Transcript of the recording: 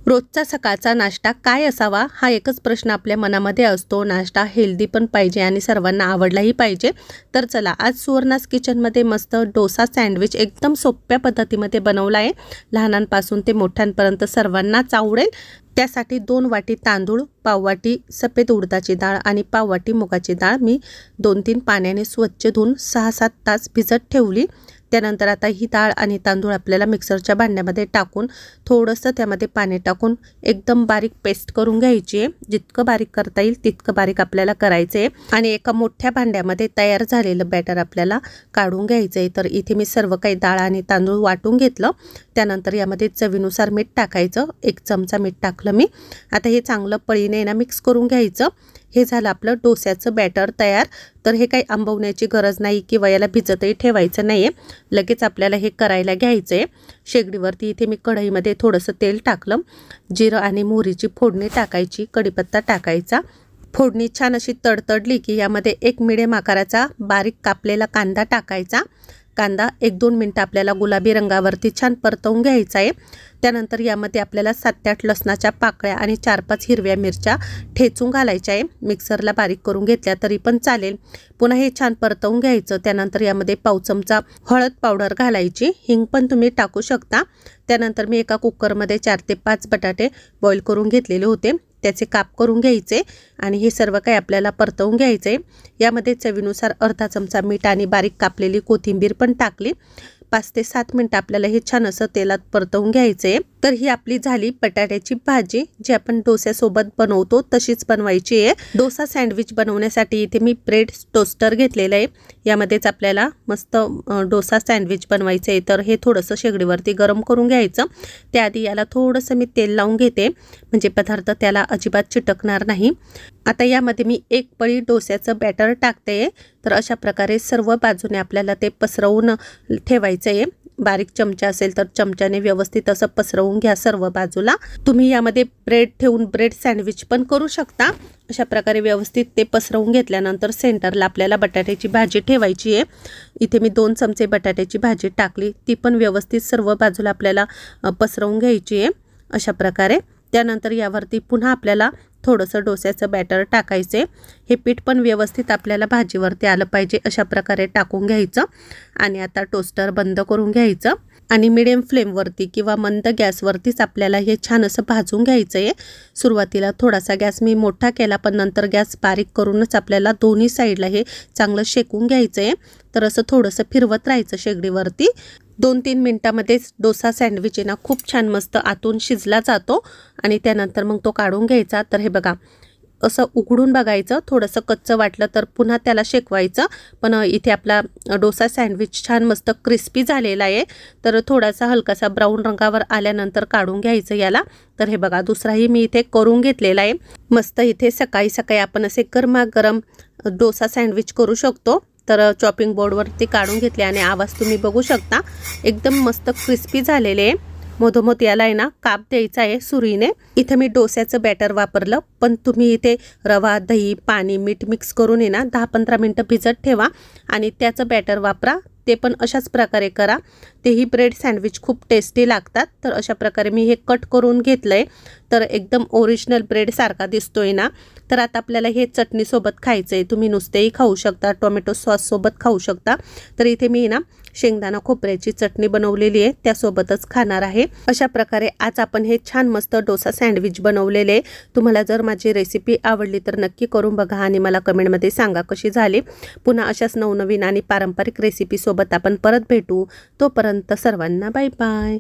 रोजचा सकाळचा नाश्ता काय असावा हा एकच प्रश्न आपल्या मनामध्ये असतो। नाश्ता हेल्दी पण पाहिजे आणि सर्वांना आवडलाही पाहिजे। तर चला आज सुवर्णास किचनमध्ये मस्त डोसा सँडविच एकदम सोप्या पद्धतीमध्ये बनवला आहे। लहानांपासून ते मोठ्यांपर्यंत सर्वांनाच आवडेल। त्यासाठी 2 वाटी तांदूळ, पाव वाटी सफेद उडदाची डाळ आणि पाव वाटी मुगाची डाळ मी 2-3 पाण्याने स्वच्छ धुवून 6-7 तास भिजत ठेवली। त्यानंतर आता ही डाळ आणि तांदूळ आपल्याला मिक्सरच्या भांड्यामध्ये टाकून थोडंसं त्यामध्ये पाणी टाकून एकदम बारीक पेस्ट करून घ्यायची आहे। जितकं बारीक करता येईल तितकं बारीक आपल्याला करायचं आहे आणि एका मोठ्या भांड्यामध्ये तयार झालेलं बॅटर आपल्याला काढून घ्यायचं आहे। तर इथे मी सर्व काही डाळ आणि तांदूळ वाटून घेतलं। त्यानंतर यामध्ये चवीनुसार मीठ टाकायचं, 1 चमचा मीठ टाकलं मी। आता हे चांगलं पळीने ना मिक्स करून घ्यायचं। हे झालं आपलं डोस्याचं बॅटर तयार। तर हे काही आंबवण्याची गरज नाही किंवा याला भिजतही ठेवायचं नाहीये, लगेच आपल्याला हे करायला घ्यायचंय। शेगडीवरती इथे मी कढईमध्ये थोडंसं तेल टाकलं, जिरं आणि मोहरीची फोडणी टाकायची, कढीपत्ता टाकायचा। फोडणी छान अशी तडतडली की यामध्ये 1 मीडियम आकाराचा बारीक कापलेला कांदा टाकायचा। कांदा 1-2 मिनिटं आपल्याला गुलाबी रंगावरती छान परतवून घ्यायचा आहे। त्यानंतर यामध्ये आपल्याला 7 ते 8 लसणाच्या पाकळ्या आणि 4-5 हिरव्या मिरच्या ठेचून घालायच्या आहे। मिक्सरला बारीक करून घेतल्या तरी पण चालेल। पुन्हा हे छान परतवून घ्यायचं। त्यानंतर यामध्ये पाव चमचा हळद पावडर घालायची, हिंग पण तुम्ही टाकू शकता। त्यानंतर मी एका कुकरमध्ये 4 ते 5 बटाटे बॉईल करून घेतलेले होते, त्याचे काप करून घ्यायचे आणि हे सर्व काही आपल्याला परतवून घ्यायचे। यामध्ये चवीनुसार अर्धा चमचा मीठ आणि बारीक कापलेली कोथिंबीर पण टाकली। 5 ते 7 मिनिटं आपल्याला हे छान असं तेलात परतवून घ्यायचे। तर ही आपली झाली बटाट्याची भाजी, जी आपण डोस्यासोबत बनवतो तशीच बनवायची आहे। डोसा सँडविच बनवण्यासाठी इथे मी ब्रेड टोस्टर घेतलेलं आहे। यामध्येच आपल्याला मस्त डोसा सँडविच बनवायचं आहे। तर हे थोडंसं शेगडीवरती गरम करून घ्यायचं। त्याआधी याला थोडंसं मी तेल लावून घेते, म्हणजे पदार्थ त्याला अजिबात चिटकणार नाही। आता यामध्ये मी 1 पळी डोस्याचं बॅटर टाकते। तर अशा प्रकारे सर्व बाजूने आपल्याला ते पसरवून ठेवायचं आहे। बारीक चमचा असेल तर चमच्याने व्यवस्थित असं पसरवून घ्या सर्व बाजूला। तुम्ही यामध्ये ब्रेड ठेवून ब्रेड सँडविच पण करू शकता। अशा प्रकारे व्यवस्थित ते पसरवून घेतल्यानंतर सेंटरला आपल्याला बटाट्याची भाजी ठेवायची आहे। इथे मी 2 चमचे बटाट्याची भाजी टाकली, ती पण व्यवस्थित सर्व बाजूला आपल्याला पसरवून घ्यायची आहे अशा प्रकारे। त्यानंतर यावरती पुन्हा आपल्याला थोडंसं डोस्याचं बॅटर टाकायचे। हे पीठ पण व्यवस्थित आपल्याला भाजीवरती आलं पाहिजे अशा प्रकारे टाकून घ्यायचं आणि आता टोस्टर बंद करून घ्यायचं आणि मीडियम फ्लेमवरती किंवा मंद गॅसवरतीच आपल्याला हे छान असं भाजून घ्यायचं आहे। सुरुवातीला थोडासा गॅस मी मोठा केला, पण नंतर गॅस बारीक करूनच आपल्याला दोन्ही साईडला हे चांगलं शेकून घ्यायचं आहे। तर असं थोडंसं फिरवत राहायचं शेगडीवरती। 2-3 मिनिटांमध्येच डोसा सँडविच आहे ना खूप छान मस्त आतून शिजला जातो आणि त्यानंतर मग तो काढून घ्यायचा। तर हे बघा असं उघडून बघायचं, थोडंसं कच्चं वाटलं तर पुन्हा त्याला शेकवायचं। पण इथे आपला डोसा सँडविच छान मस्त क्रिस्पी झालेला आहे। तर थोडासा हलकासा ब्राऊन रंगावर आल्यानंतर काढून घ्यायचं याला। तर हे बघा दुसराही मी इथे करून घेतलेला आहे। मस्त इथे सकाळी सकाळी आपण असे गरमागरम डोसा सँडविच करू शकतो। तर चॉपिंग बोर्डवरती काढून घेतले आणि आवाज तुम्ही बघू शकता, एकदम मस्त क्रिस्पी झालेले आहे। मधोमध याला आहे ना काप द्यायचा आहे सुरीने। इथे मी डोस्याचं बॅटर वापरलं, पण तुम्ही इथे रवा, दही, पाणी, मीठ मिक्स करून आहे ना 10-15 मिनिटं भिजत ठेवा आणि त्याचं बॅटर वापरा। ते पण अशाच प्रकारे करा, तेही ब्रेड सँडविच खूप टेस्टी लागतात। तर अशा प्रकारे मी हे कट करून घेतलंय, तर एकदम ओरिजिनल ब्रेड सारखा दिसतोय ना। तर आता आपल्याला हे चटणीसोबत खायचं आहे, तुम्ही नुसतेही खाऊ शकता, टोमॅटो सॉससोबत खाऊ शकता। तर इथे मी ना शेंगदाणा खोबऱ्याची चटणी बनवलेली आहे, त्यासोबतच खाणार आहे। अशा प्रकारे आज आपण हे छान मस्त डोसा सँडविच बनवलेले आहे। तुम्हाला जर माझी रेसिपी आवडली तर नक्की करून बघा आणि मला कमेंटमध्ये सांगा कशी झाली। पुन्हा अशाच नवनवीन आणि पारंपरिक रेसिपी सोबत आपण परत भेटू। तोपर्यंत सर्वांना बाय बाय।